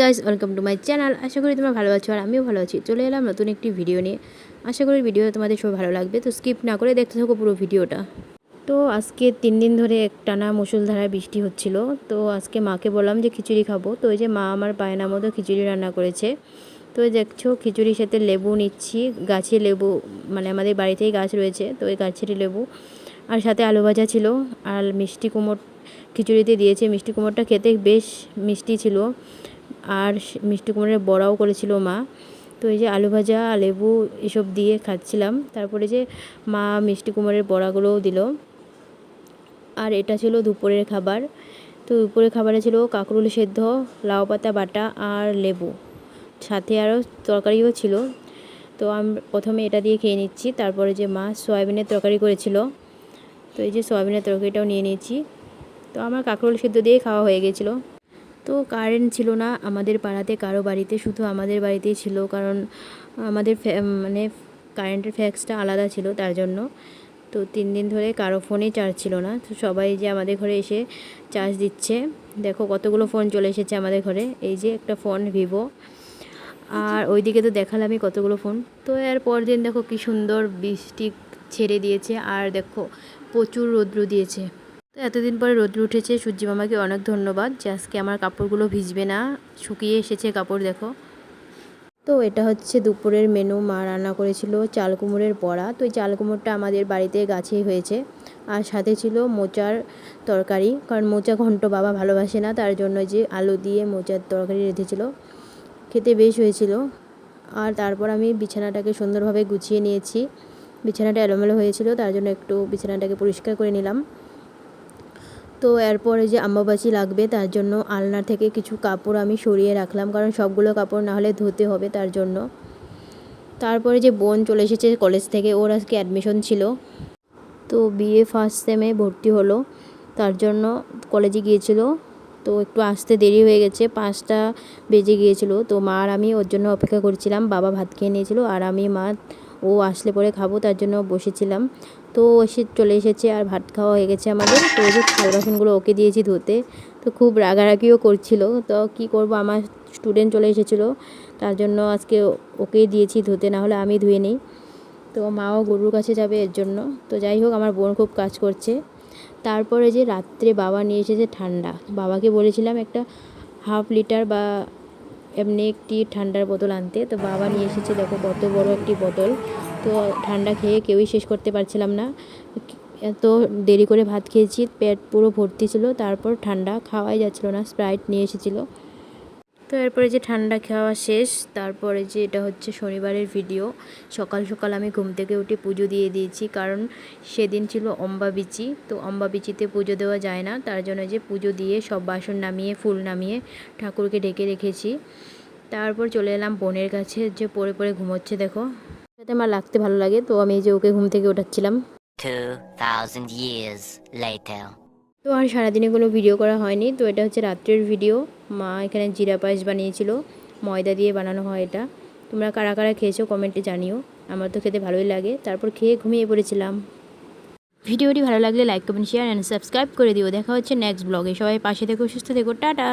Guys, welcome to my channel. আশা করি তোমরা ভালো আছো আর আমিও ভালো আছি। চলে এলাম নতুন একটি ভিডিও নিয়ে। আশা করি ভিডিও তোমাদের সব ভালো লাগবে, তো স্কিপ না করে দেখতে থাকো পুরো ভিডিওটা। তো আজকে 3 দিন ধরে একটানা মুষলধারায় বৃষ্টি হচ্ছিল। তো আজকে মাকে বললাম যে খিচুড়ি খাবো, তো ওই যে মা আমার বায়না মতো খিচুড়ি রান্না করেছে। তো দেখছো খিচুড়ির সাথে লেবু নিচ্ছি, গাছে লেবু, মানে আমাদের বাড়িতেই গাছ রয়েছে, তো ওই গাছের লেবু, আর সাথে আলু ভাজা ছিল, আর মিষ্টি কুমড় খিচুড়িতে দিয়েছে। মিষ্টি কুমড়টা খেতে বেশ মিষ্টি ছিল, আর মিষ্টি কুমড়ের বড়াও করেছিল মা। তো এই যে আলু ভাজা লেবু এসব দিয়ে খাচ্ছিলাম। তারপরে যে মা মিষ্টি কুমড়ের বড়াগুলোও দিল। আর এটা ছিল দুপুরের খাবার। তো দুপুরের খাবারে ছিল কাঁকরোল সেদ্ধ, লাউ পাতা বাটা আর লেবু, সাথে আরও তরকারিও ছিল। তো আমি প্রথমে এটা দিয়ে খেয়ে নিচ্ছি। তারপরে যে মা সয়াবিনের তরকারি করেছিল, তো এই যে সয়াবিনের তরকারিটাও নিয়ে নিয়েছি। তো আমার কাঁকরোল সেদ্ধ দিয়ে খাওয়া হয়ে গেছিলো। তো কারেন্ট ছিল না আমাদের পাড়াতে কারো বাড়িতে, শুধু আমাদের বাড়িতেই ছিল, কারণ আমাদের মানে কারেন্টের ফ্যাক্সটা আলাদা ছিল তার জন্য। তো 3 দিন ধরে কারো ফোনেই চার্জ ছিল না। তো সবাই যে আমাদের ঘরে এসে চার্জ দিচ্ছে। দেখো কতগুলো ফোন চলে এসেছে আমাদের ঘরে। এই যে একটা ফোন ভিভো, আর ওইদিকে তো দেখালামই কতগুলো ফোন। তো এর পর দিন দেখো কি সুন্দর বৃষ্টি ছেড়ে দিয়েছে, আর দেখো প্রচুর রৌদ্র দিয়েছে। তো এতদিন পরে রোদ্র উঠেছে, সূর্যি মামাকে অনেক ধন্যবাদ যে আজকে আমার কাপড়গুলো ভিজবে না, শুকিয়ে এসেছে কাপড় দেখো। তো এটা হচ্ছে দুপুরের মেনু। মা রান্না করেছিল চাল কুমড়োর বড়া। তো এই চাল কুমড়োটা আমাদের বাড়িতে গাছেই হয়েছে, আর সাথে ছিল মোচার তরকারি, কারণ মোচা ঘন্ট বাবা ভালোবাসে না, তার জন্য যে আলু দিয়ে মোচার তরকারি রেঁধেছিল, খেতে বেশ হয়েছিল। আর তারপর আমি বিছানাটাকে সুন্দরভাবে গুছিয়ে নিয়েছি। বিছানাটা এলোমেলো হয়েছিল, তার জন্য একটু বিছানাটাকে পরিষ্কার করে নিলাম। তো এরপরে যে আম্বাবাচি লাগবে, তার জন্য আলনা থেকে কিছু কাপড় আমি সরিয়ে রাখলাম, কারণ সবগুলো কাপড় না হলে ধুতে হবে তার জন্য। তারপরে যে বোন চলে এসেছে কলেজ থেকে, ওর আজকে অ্যাডমিশন ছিল। তো বিএ ফার্স্ট সেমে ভর্তি হলো, তার জন্য কলেজে গিয়েছিল। তো একটু আসতে দেরি হয়ে গেছে, 5টা বেজে গিয়েছিল। তো মা আর আমি ওর জন্য অপেক্ষা করছিলাম। বাবা ভাত খেয়ে নিয়েছিল, আর আমি মা ও আসলে পরে খাবো তার জন্য বসেছিলাম। তো এসে চলে এসেছে, আর ভাত খাওয়া হয়ে গেছে আমাদের। তো ওই যে থাল বাসনগুলো ওকে দিয়েছি ধুতে। তো খুব রাগারাগিও করছিল, তো কি করব, আমার স্টুডেন্ট চলে এসেছিলো, তার জন্য আজকে ওকেই দিয়েছি ধুতে, না হলে আমি ধুয়ে নিই। তো মাও গরুর কাছে যাবে এর জন্য। তো যাই হোক, আমার বোন খুব কাজ করছে। তারপরে যে রাত্রে বাবা নিয়ে এসেছে ঠান্ডা। বাবাকে বলেছিলাম একটা 1/2 লিটার বা এমনি একটি ঠান্ডার বোতল আনতে, তো বাবা নিয়ে এসেছে দেখো কত বড় একটি বোতল। তো ঠান্ডা খেয়ে কেউই শেষ করতে পারছিলাম না, এত দেরি করে ভাত খেয়েছি, পেট পুরো ভর্তি ছিল। তারপর ঠান্ডা খাওয়াই যাচ্ছিল না, স্প্রাইট নিয়ে এসেছিলো। তো এরপরে যে ঠান্ডা খাওয়া শেষ। তারপরে যে এটা হচ্ছে শনিবারের ভিডিও। সকাল সকাল আমি ঘুম থেকে উঠে পুজো দিয়ে দিয়েছি, কারণ সেদিন ছিল অম্বাবিচি। তো অম্বাবিচিতে পুজো দেওয়া যায় না, তার জন্য যে পুজো দিয়ে সব বাসন নামিয়ে ফুল নামিয়ে ঠাকুরকে ডেকে রেখেছি। তারপর চলে এলাম বোনের কাছে, যে পড়ে পড়ে ঘুমোচ্ছে দেখো, যাতে আমার লাগতে ভালো লাগে। তো আমি এই যে ওকে ঘুম থেকে ওঠাচ্ছিলাম। 2000 years later. তো আর সারাদিনে কোনো ভিডিও করা হয়নি। তো এটা হচ্ছে রাত্রের ভিডিও। মা এখানে জিরা পায়েস বানিয়েছিল, ময়দা দিয়ে বানানো হয় এটা। তোমরা কারা কারা খেয়েছো কমেন্টে জানিও, আমার তো খেতে ভালোই লাগে। তারপর খেয়ে ঘুমিয়ে পড়েছিলাম। ভিডিওটি ভালো লাগলে like comment share and subscribe করে দিও। দেখা হচ্ছে নেক্সট ব্লগে। সবাই পাশে থেকো, সুস্থ থেকো, টাটা।